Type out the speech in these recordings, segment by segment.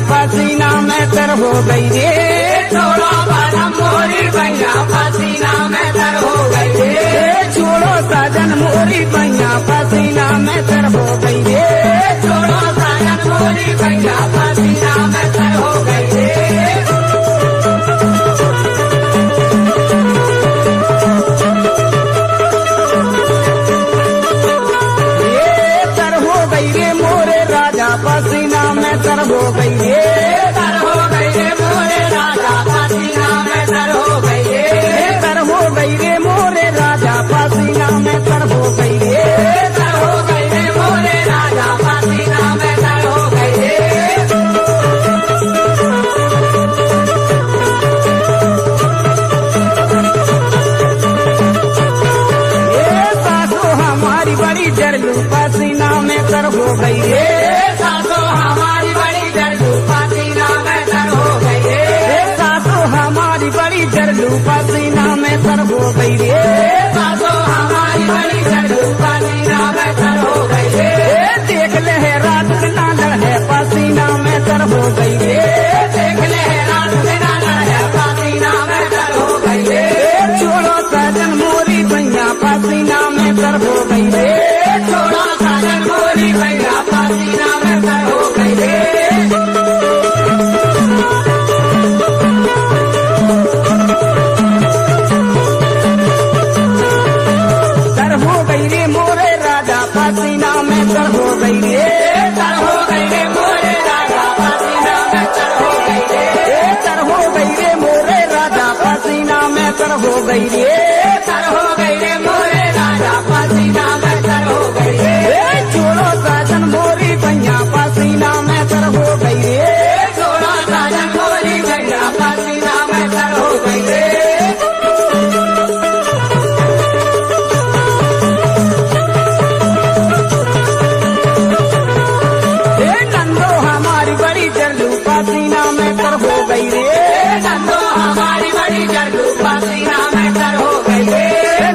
पसीना में तर हो गई रे, छोड़ो बालम मोरी भैया पसीना में तर हो गई रे, छोड़ो साजन मोरी भैया पसीना में तर हो गई रे, छोड़ो साजन मोरी भैया पसीना में तर हो गई रे। तर हो गई रे मोरे राजा पसीना में तर हो गई रे, तर हो गई रे मोरे राजा पसीना में तर हो गई रे, तर हो गई रे मोरे राजा पसीना में तर हो गई रे, तर हो गई रे मोरे राजा पसीना में तर हो गई रे। सासो हमारी बड़ी जरलू पसीना में तर हो गई रे, सासो हमारी बड़ी जरलू पसीना में तर हो गई रे, सासो हमारी बड़ी जरलू पसीना में तर हो गई रे, सासो हमारी बड़ी जरलू पसीना में तर हो गई रे। देख ले है रात ना लड़े पसीना में तर हो गई रे, देख ले है रात ना लड़े पसीना में तर हो गई रे, छोड़ो साजन मोरी भैया पसीना में तर हो गई रे, छोड़ो साजन मोरी भैया पसीना में तर हो गई रे। तर हो गई रे मोरे राजा पसीना में तर हो गई रे, तर हो गई रे मोरे राजा पसीना में तर हो गई रे, तर हो गई रे मोरे राजा पसीना में तर हो गई रे, तर हो गई रे मोरे राजा पसीना में तर हो गई रे, छोड़ो साजन मोरी भैया पसीना में तर हो गई रे, छोड़ो साजन मोरी भैया पसीना में तर हो गई रे। नंदो हमारी बड़ी जरलू पसीना में तर हो गई रे, नंदो हमारी बड़ी जरलू पसीना में तर हो गई रे,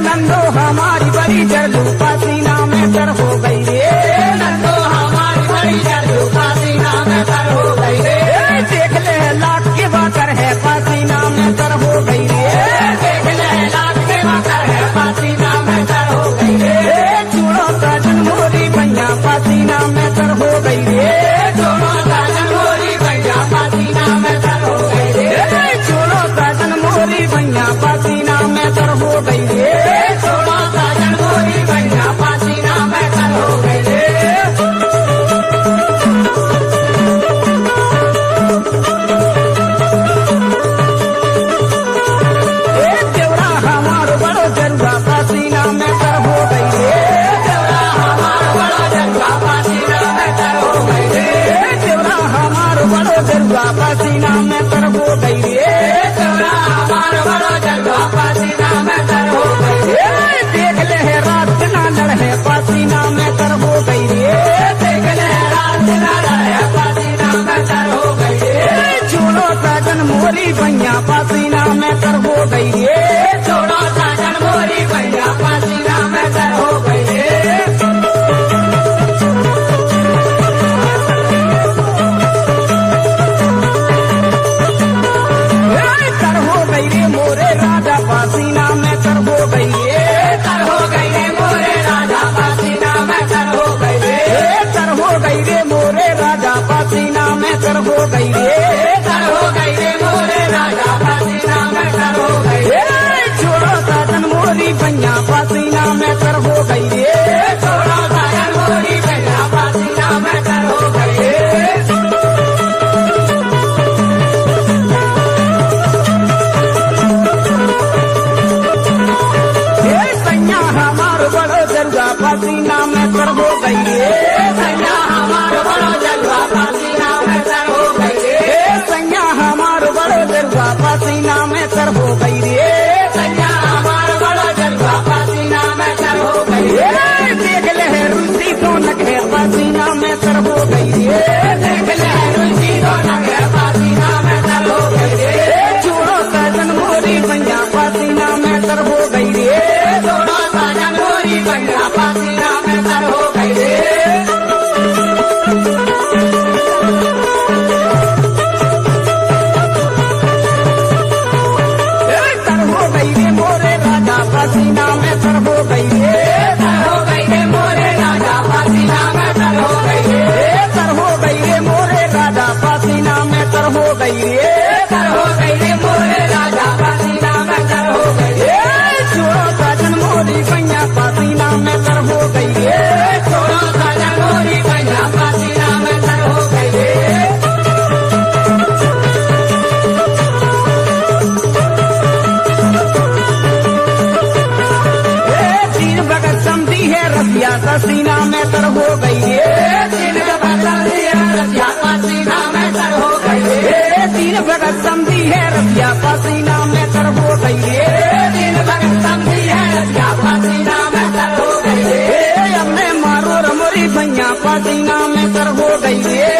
नंदो हमारी बड़ी जरलू पसीना में तर हो गई रे, नंदो हमारी बड़ी जरलू पसीना में तर हो गई रे। देख ले लाख के बाकर है पसीना में तर हो गई रे, देख ले लाख के बाकर है पसीना में तर हो गई रे, छोड़ो साजन मोरी भैया पसीना में तर हो गई रे, छोड़ो साजन मोरी भैया पसीना में तर हो गई रे, छोड़ो साजन मोरी भैया पसीना में तर हो गई रे, छोड़ो साजन मोरी भैया पसीना में तर हो गई रे। देवरा हमारो बड़ो जरुआ पसीना में तर हो गई रे, देवरा हमारो बड़ो जरुआ पसीना में तर हो गई रे, देवरा हमारो बड़ो जरुआ पसीना में तर हो गई रे, देवरा हमारो बड़ो जरुआ पसीना में तर हो गई रे। देख ले है रात ना लड़े पसीना में तर हो गई रे, देख ले है रात ना लड़े पसीना में तर हो गई रे, छोड़ो साजन मोरी भैया पसीना में तर हो गई रे, छोड़ो साजन मोरी भैया पसीना में तर हो गई रे। तर हो गई रे मोरे राजा पसीना में तर हो गई रे, तर हो गई रे मोरे राजा पसीना में तर हो गई रे, तर हो गई रे मोरे राजा पसीना में तर हो गई रे, तर हो गई रे मोरे राजा पसीना में तर हो गई रे। कर हो गई रे मोरे राजा पसीना में कर हो गई रे छोड़ो साजन मोरी भैया पसीना में कर हो गई रे छोड़ो साजन मोरी भैया पसीना में कर हो गई रे तीन भगत समझी है रसिया पसीना में कर हो गई रे तीन भगत समझी है रसिया पसीना में कर हो गई रे तीन भगत समझी है रसिया पसीना में कर हो गई रे तीन भगत समझी है रसिया पसीना में कर हो गई रे हमने मारो रमोरी भैया पसीना में कर हो गई रे